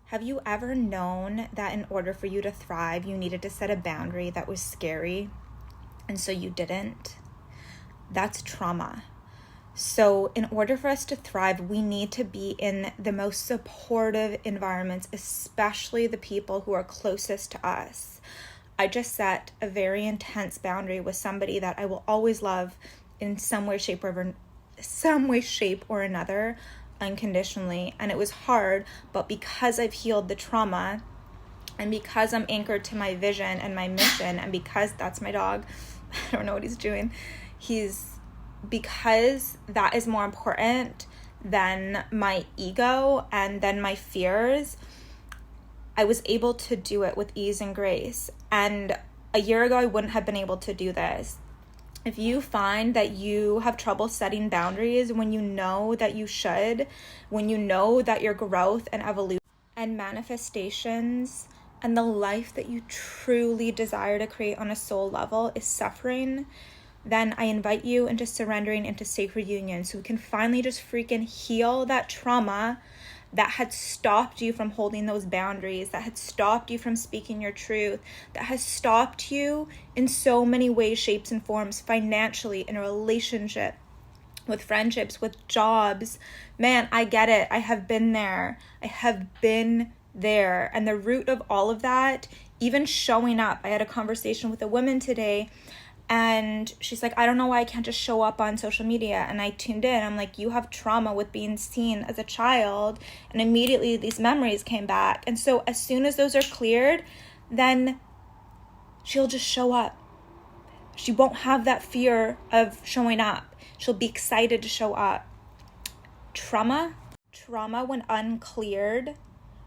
Have you ever known that in order for you to thrive, you needed to set a boundary that was scary, and so you didn't? That's trauma. So in order for us to thrive, we need to be in the most supportive environments, especially the people who are closest to us. I just set a very intense boundary with somebody that I will always love in some way, shape, or another, unconditionally. And it was hard, but because I've healed the trauma, and because I'm anchored to my vision and my mission, and because that's my dog, I don't know what he's doing, because that is more important than my ego and then my fears, I was able to do it with ease and grace. And a year ago, I wouldn't have been able to do this. If you find that you have trouble setting boundaries when you know that you should, when you know that your growth and evolution and manifestations and the life that you truly desire to create on a soul level is suffering, then I invite you into surrendering into sacred union so we can finally just freaking heal that trauma that had stopped you from holding those boundaries, that had stopped you from speaking your truth, that has stopped you in so many ways, shapes, and forms, financially, in a relationship, with friendships, with jobs. Man, I get it. I have been there. And the root of all of that, even showing up. I had a conversation with a woman today, and she's like, I don't know why I can't just show up on social media. And I tuned in. I'm like, you have trauma with being seen as a child. And immediately these memories came back. And so as soon as those are cleared, then she'll just show up. She won't have that fear of showing up. She'll be excited to show up. Trauma, when uncleared,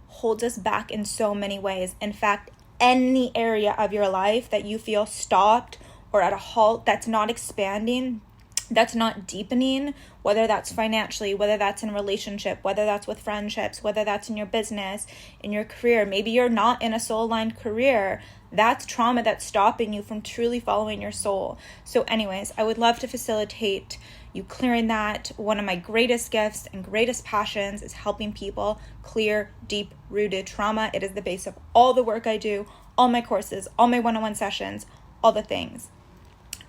holds us back in so many ways. In fact, any area of your life that you feel stopped or at a halt, that's not expanding, that's not deepening, whether that's financially, whether that's in a relationship, whether that's with friendships, whether that's in your business, in your career. Maybe you're not in a soul-aligned career. That's trauma that's stopping you from truly following your soul. So anyways, I would love to facilitate you clearing that. One of my greatest gifts and greatest passions is helping people clear deep-rooted trauma. It is the base of all the work I do, all my courses, all my one-on-one sessions, all the things.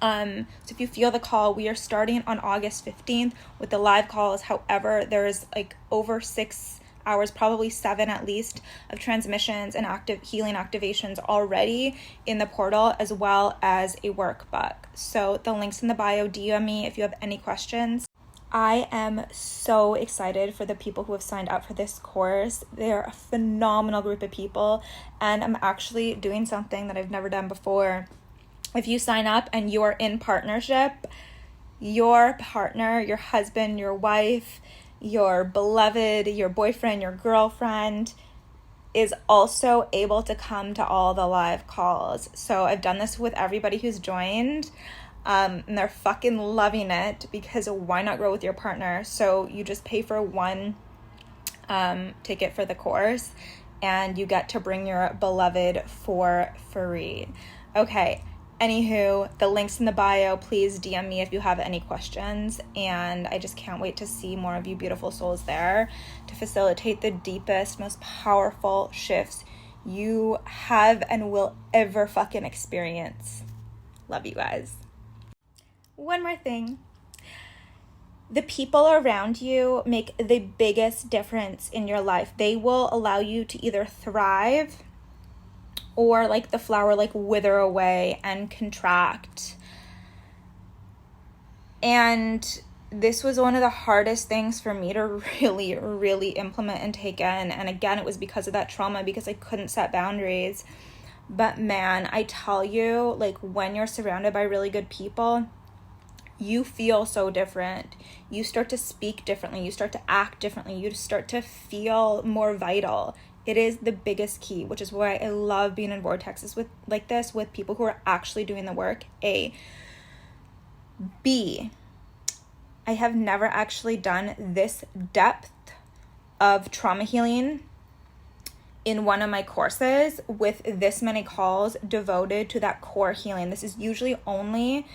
So if you feel the call, we are starting on August 15th with the live calls. However, there's like over 6 hours, probably 7 at least, of transmissions and active healing activations already in the portal, as well as a workbook. So the link's in the bio. DM me if you have any questions. I am so excited for the people who have signed up for this course. They're a phenomenal group of people, and I'm actually doing something that I've never done before. If you sign up and you're in partnership, your partner, your husband, your wife, your beloved, your boyfriend, your girlfriend is also able to come to all the live calls. So I've done this with everybody who's joined, and they're fucking loving it, because why not grow with your partner? So you just pay for one ticket for the course, and you get to bring your beloved for free. Okay. Anywho, the link's in the bio. Please DM me if you have any questions. And I just can't wait to see more of you beautiful souls there to facilitate the deepest, most powerful shifts you have and will ever fucking experience. Love you guys. One more thing. The people around you make the biggest difference in your life. They will allow you to either thrive or, like the flower, like wither away and contract. And this was one of the hardest things for me to really, really implement and take in. And again, it was because of that trauma, because I couldn't set boundaries. But man, I tell you, like when you're surrounded by really good people, you feel so different. You start to speak differently. You start to act differently. You start to feel more vital. It is the biggest key, which is why I love being in vortexes with people who are actually doing the work. A. B. I have never actually done this depth of trauma healing in one of my courses with this many calls devoted to that core healing. This is usually only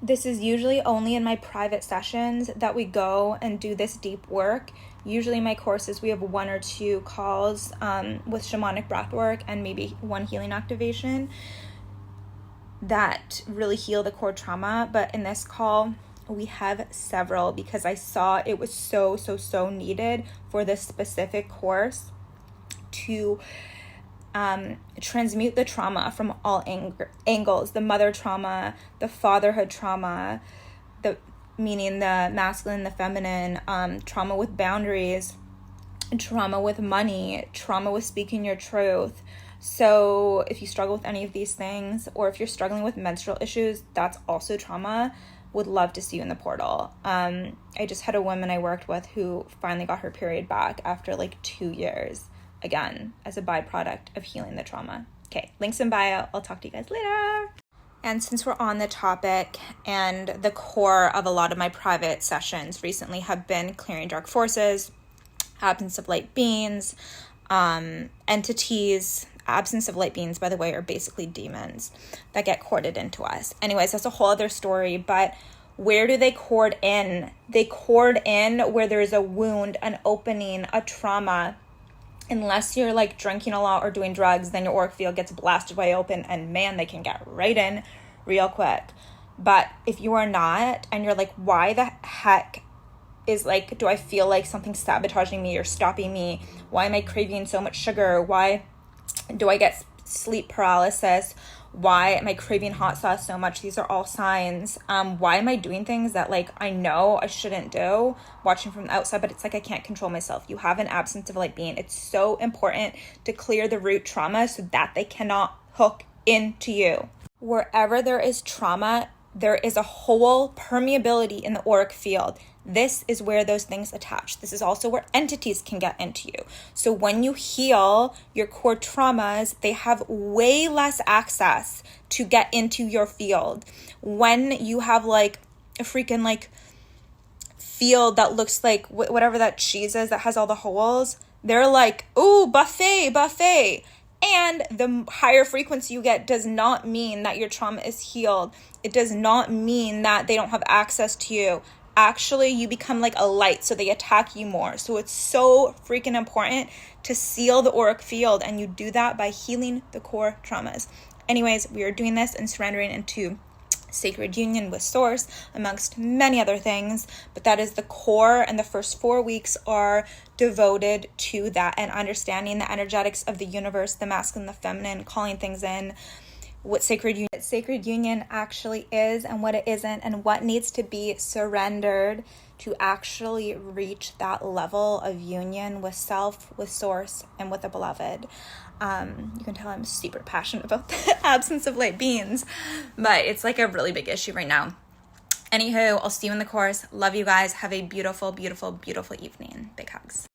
in my private sessions that we go and do this deep work Usually my courses, we have 1 or 2 calls with shamanic breathwork and maybe 1 healing activation that really heal the core trauma. But in this call, we have several because I saw it was so needed for this specific course to transmute the trauma from all angles, the mother trauma, the fatherhood trauma, meaning the masculine, the feminine, trauma with boundaries, trauma with money, trauma with speaking your truth. So if you struggle with any of these things, or if you're struggling with menstrual issues, that's also trauma. Would love to see you in the portal. I just had a woman I worked with who finally got her period back after like 2 years, again, as a byproduct of healing the trauma. Okay, links in bio. I'll talk to you guys later. And since we're on the topic, and the core of a lot of my private sessions recently have been clearing dark forces, absence of light beings, entities. Absence of light beings, by the way, are basically demons that get corded into us. Anyways, that's a whole other story, but where do they cord in? They cord in where there's a wound, an opening, a trauma. Unless you're like drinking a lot or doing drugs, then your auric field gets blasted wide open, and man, they can get right in real quick. But if you are not, and you're like, why the heck is like, do I feel like something's sabotaging me or stopping me? Why am I craving so much sugar? Why do I get sleep paralysis? Why am I craving hot sauce so much? These are all signs. Why am I doing things that like I know I shouldn't do, watching from the outside, but it's like I can't control myself? You have an absence of light being. It's so important to clear the root trauma so that they cannot hook into you. Wherever there is trauma, there is a whole permeability in the auric field. This is where those things attach. This is also where entities can get into you. So when you heal your core traumas, they have way less access to get into your field. When you have like a freaking like field that looks like whatever that cheese is that has all the holes, they're like, ooh, buffet. And the higher frequency you get does not mean that your trauma is healed. It does not mean that they don't have access to you. Actually, you become like a light, so they attack you more. So it's so freaking important to seal the auric field, and you do that by healing the core traumas. Anyways, we are doing this and surrendering into sacred union with source, amongst many other things, but that is the core, and the first 4 weeks are devoted to that and understanding the energetics of the universe, the masculine, the feminine, calling things in, what sacred union actually is and what it isn't, and what needs to be surrendered to actually reach that level of union with self, with source, and with the beloved. You can tell I'm super passionate about the absence of light beings, but it's like a really big issue right now. Anywho, I'll see you in the course. Love you guys. Have a beautiful, beautiful, beautiful evening. Big hugs.